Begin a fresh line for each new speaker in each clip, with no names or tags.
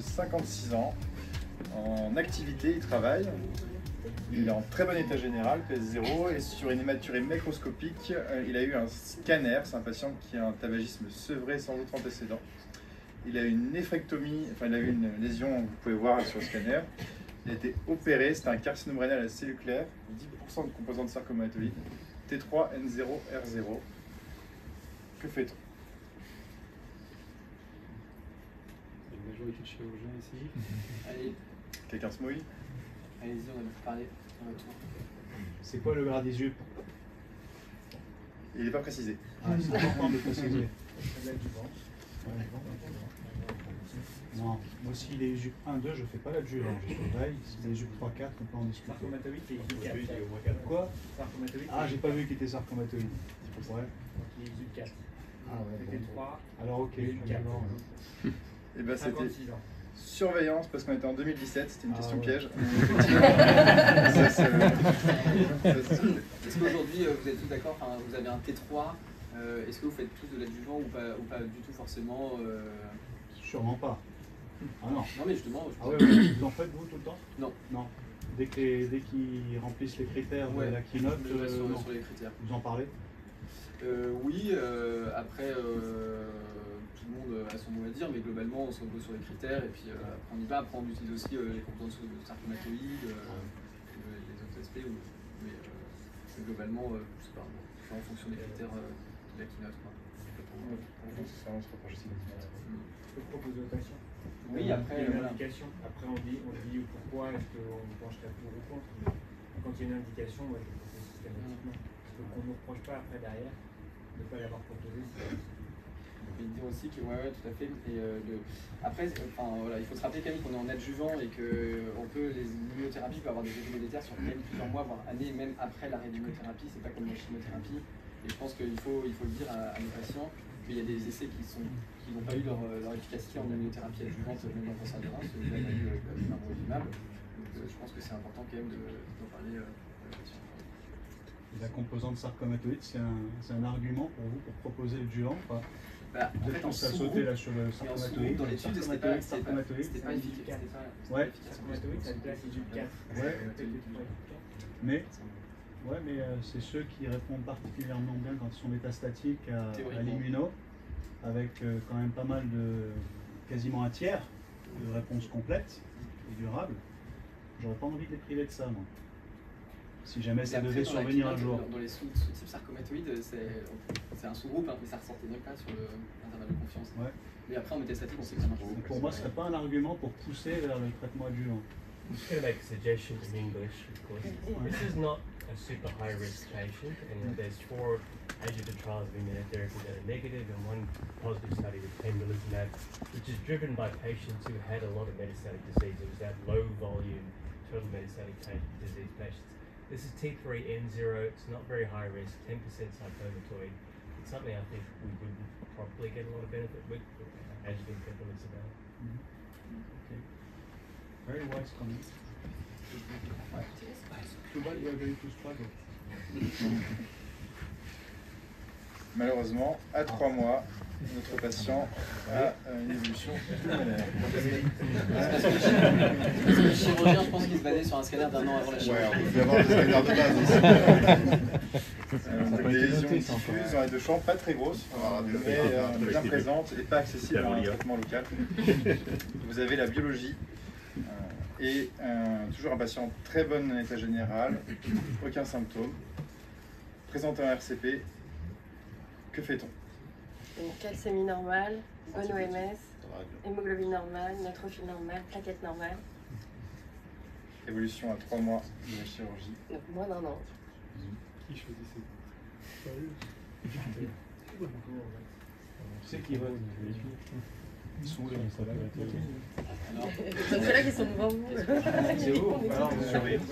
56 ans, en activité, il travaille. Il est en très bon état général, PS0, et sur une hématurée macroscopique, il a eu un scanner. C'est un patient qui a un tabagisme sevré sans autre antécédent. Il a eu une néphrectomie, enfin il a eu une lésion, vous pouvez voir sur le scanner. Il a été opéré, c'était un carcinome rénal à la cellule claire, 10% de composante sarcomatoïde, T3N0R0. Que fait-on?
Une majorité de chirurgiens ici.
Allez,
Quelqu'un se mouille?
allez-y, on a beaucoup parlé.
C'est quoi le gras des jupes?
Il n'est pas précisé.
Ah, c'est important de préciser. Non, moi aussi les jupes 1-2, je fais pas l'adjuvant, je surveille. Les jupes 3-4, on peut en discuter.
Sarcomatoïde, c'est ISU 4.
Quoi?
Sarcomatoïde.
Ah, j'ai pas vu qu'il était sarcomatoïde. Ouais.
ISU 4.
Ah ouais,
C'était
bon.
3.
Alors ok.
ISU 4.
Et ben c'était
56 ans.
surveillance, parce qu'on était en 2017, c'était une question
ouais.
piège.
Est-ce qu'aujourd'hui, vous êtes tous d'accord, enfin, vous avez un T3, est-ce que vous faites tous de l'adjuvant ou pas du tout forcément
Sûrement pas. Ah non.
Non mais justement,
Ah ouais, vous en faites vous tout le temps?
Non.
Non. Dès qu'ils remplissent les critères de la keynote, non.
sur les critères.
Vous en parlez?
Oui, après tout le monde a son mot à dire, mais globalement on se repose sur les critères et puis après on y va. Après on utilise aussi les composantes sarcomatoïdes, les autres aspects, mais globalement, je sais pas, en fonction des critères de la keynote.
Je peux proposer aux patients.
Oui, après,
il y a une
voilà.
indication. Après, on dit pourquoi est-ce qu'on pencherait pour ou contre. Mais quand il y a une indication, moi je le propose systématiquement. Parce qu'on ne nous reproche pas après derrière de ne pas l'avoir proposé.
Je vais dire aussi que, ouais, tout à fait. Et, après, voilà, il faut se rappeler quand même qu'on est en adjuvant et que les immunothérapies peuvent avoir des effets délétères sur même plusieurs mois, voire années, même après l'arrêt de l'immunothérapie. C'est pas comme la chimiothérapie. Et je pense qu'il faut le dire à nos patients. Il y a des essais qui n'ont pas eu leur efficacité en immunothérapie adjuvante, même dans le cancer de rein, ce que vous avez eu avec l'imbrolizumab. Donc je pense que c'est important quand même d'en parler aux patients.
La composante sarcomatoïde, c'est un argument pour vous pour proposer le adjuvant ou pas?
En fait,
on s'est sauté là sur le sarcomatoïde.
Dans l'étude, c'était pas efficace.
Ouais.
Sarcomatoïde, ça te place ISU 4.
Ouais. Mais c'est ceux qui répondent particulièrement bien quand ils sont métastatiques à l'immuno, avec quand même pas mal quasiment un tiers de réponses complètes et durables. J'aurais pas envie de les priver de ça, moi. Si jamais ça devait survenir un jour.
Dans les sous-types sarcomatoïdes, c'est un sous-groupe, mais ça ressortait même pas sur l'intervalle de confiance.
Ouais.
Mais après, en métastatique, on sait que ça marche.
Pour moi, ce serait pas un argument pour pousser vers le traitement adjuvant.
I'm just going to make a suggestion in English, of course. This is not a super high risk patient, and there's 4 adjuvant trials of immunotherapy that are negative and 1 positive study with pembrolizumab, which is driven by patients who had a lot of metastatic disease. It was that low volume, total metastatic disease patients. This is T3N0, it's not very high risk, 10% sarcomatoid. It's something I think we would probably get a lot of benefit with adjuvant pembrolizumab.
Okay. Very wise comment. Too bad we are going to struggle.
Malheureusement, à 3 mois, notre patient a une évolution pulmonaire.
Le chirurgien, je pense qu'il se basait sur un scanner d'1 an avant la chirurgie.
Ouais, on peut avoir des scanners de base aussi. Des lésions diffuses dans les 2 chambres, pas très grosses, mais bien présentes et pas accessibles à un traitement local. Vous avez la biologie et toujours un patient très bon état général, aucun symptôme, présentant un RCP. Que fait-on?
Donc calcémie normale, bonne OMS, hémoglobine normale, neutrophile normale, plaquettes normales.
Évolution à 3 mois de la chirurgie.
Donc moins d'1 an.
Qui choisissait? C'est qui vote? Ils sont où les
C'est ceux-là qui sont devant vous.
C'est vous? Alors vous surveillez. Vous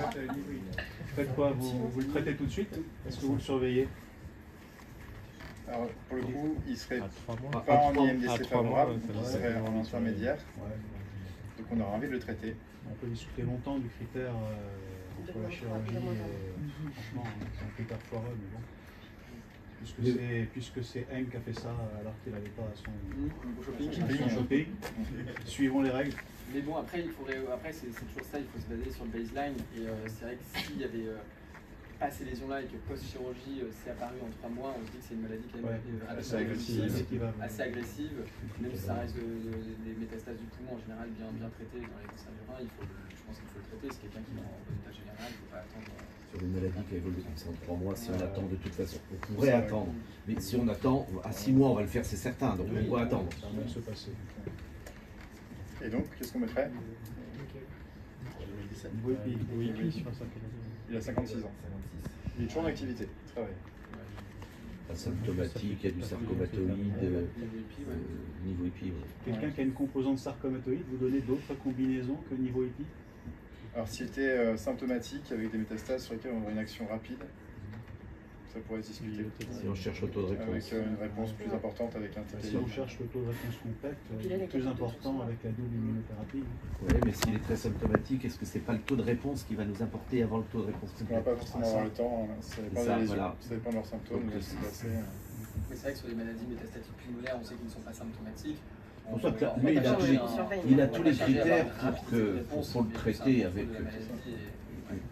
faites quoi? Vous le traitez tout de suite? Est-ce que vous le surveillez?
Alors, pour le coup, il serait
mois.
pas en IMDC
À 3
favorable,
mois,
il serait en intermédiaire.
Ouais.
Donc on aura envie de le traiter.
On peut discuter longtemps du critère entre la chirurgie et franchement, c'est un critère foireux, mais bon. Puisque c'est M qui a fait ça alors qu'il n'avait pas son
shopping.
Suivons les règles.
Mais bon, après, c'est toujours ça, il faut se baser sur le baseline. Et c'est vrai que s'il y avait pas ces lésions-là et que post-chirurgie c'est apparu en 3 mois, on se dit que c'est une maladie quand même
assez
agressive. Même si ça reste des métastases du poumon en général bien traitées dans les cancers du rein, je pense qu'il faut le traiter. C'est quelqu'un qui est en bon état général, il ne faut pas attendre.
Sur une maladie qui a évolué comme ça en 3 mois, si on attend de toute façon. On pourrait attendre, mais si on attend, à 6 mois on va le faire, c'est certain, donc on pourrait attendre.
Ça va se passer.
Et donc, qu'est-ce qu'on mettrait? Il a 56 ans. Il est toujours en activité, il travaille.
Asymptomatique, il y a du sarcomatoïde, niveau épi.
Quelqu'un qui a une composante sarcomatoïde, vous donnez d'autres combinaisons que niveau épi?
Alors s'il était symptomatique avec des métastases sur lesquelles on aurait une action rapide, ça pourrait se discuter.
Si on cherche le taux de réponse.
Avec une réponse plus importante avec un TKI.
Si on cherche le taux de réponse complète, plus important avec la double immunothérapie.
Oui, mais s'il est très symptomatique, est-ce que c'est pas le taux de réponse qui va nous importer avant le taux de réponse
complète? On ne va pas forcément avoir le temps, ça dépend des lésions, ça dépend de leurs symptômes.
Mais c'est vrai que sur les maladies métastatiques pulmonaires, on sait qu'ils ne sont pas symptomatiques.
Lui, il a tous les critères pour le traiter avec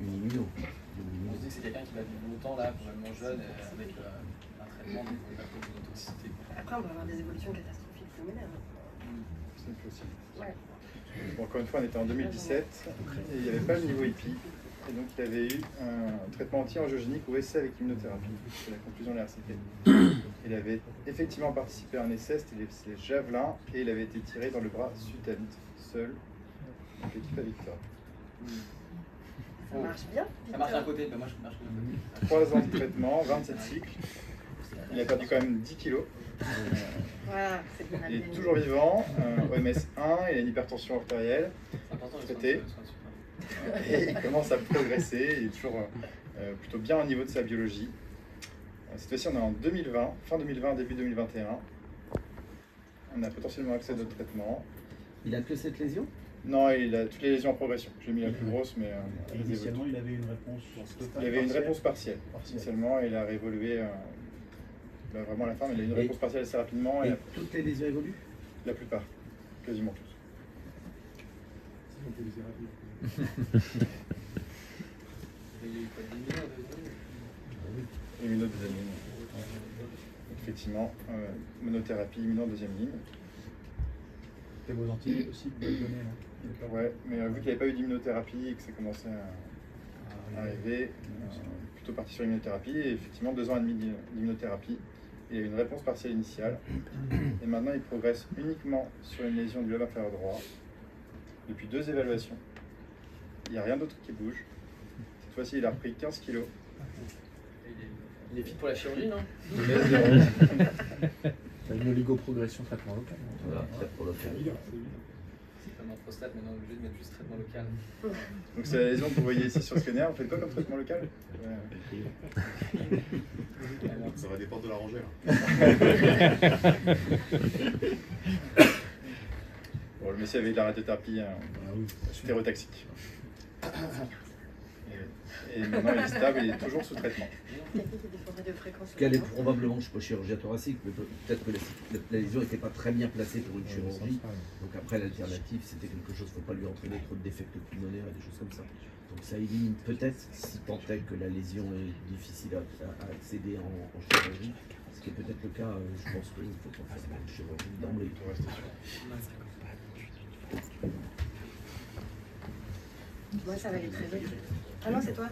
une immuno.
On se dit que c'est quelqu'un qui va vivre longtemps, là, probablement jeune, avec un traitement de toxicité.
Après, on va avoir des évolutions catastrophiques pulmonaires.
C'est possible. Ouais. Bon, encore une fois, on était en 2017 et il n'y avait pas le niveau EPI. Et donc, il avait eu un traitement anti-angiogénique ou essai avec immunothérapie. C'est la conclusion de la RCT. Il avait effectivement participé à un essai, c'était les javelins, et il avait été tiré dans le bras Sutent, seul, donc l'équipe à Victor.
Ça marche bien.
Ça marche d'un côté, moi je marche bien.
3 ans de traitement, 27 cycles. Il a perdu quand même 10 kilos.
Voilà, c'est bien.
Il est toujours vivant, OMS 1, il a une hypertension artérielle traitée. Et il commence à progresser, il est toujours plutôt bien au niveau de sa biologie. Cette fois-ci, on est en 2020, fin 2020, début 2021. On a potentiellement accès à d'autres traitements.
Il a que cette lésion?
Non, il a toutes les lésions en progression. J'ai mis la plus grosse, mais...
initialement, il avait une réponse totale.
Il avait une réponse partielle. Initialement, il a réévolué vraiment à la fin, mais il a une réponse partielle assez rapidement.
Et toutes les lésions évoluent?
La plupart, quasiment tous. Immunodeuxième. Effectivement, monothérapie, immuno deuxième ligne.
Et vos antidotes aussi, vous pouvez le donner, là.
Ouais, mais vu qu'il n'y avait pas eu d'immunothérapie et que ça commençait à arriver, plutôt parti sur l'immunothérapie, et effectivement 2 ans et demi d'immunothérapie. Il a eu une réponse partielle initiale, et maintenant il progresse uniquement sur une lésion du lobe inférieur droit, depuis 2 évaluations. Il n'y a rien d'autre qui bouge. Cette fois-ci, il a repris 15 kilos.
Il est fit pour la chirurgie, non?
Une oligoprogression traitement local.
Voilà, traitement local.
C'est comme en prostate, maintenant on est obligé de mettre juste traitement local.
Donc c'est la lésion que vous voyez ici sur le scanner. Vous faites quoi comme traitement local?
Ça va dépendre de la rangée.
Bon, le monsieur avait de la radiothérapie stéréotaxique. Et maintenant il est stable, il est toujours sous traitement.
Qu'elle est probablement, je ne suis pas chirurgien thoracique, mais peut-être que la lésion n'était pas très bien placée pour une chirurgie. Donc après l'alternative c'était quelque chose, il ne faut pas lui entraîner trop de défects pulmonaires et des choses comme ça. Donc ça élimine peut-être, si tant est que la lésion est difficile à accéder en chirurgie, ce qui est peut-être le cas, je pense qu'il faut qu'on fasse une chirurgie d'emblée.
Moi ça va aller très vite. Ah non, c'est toi.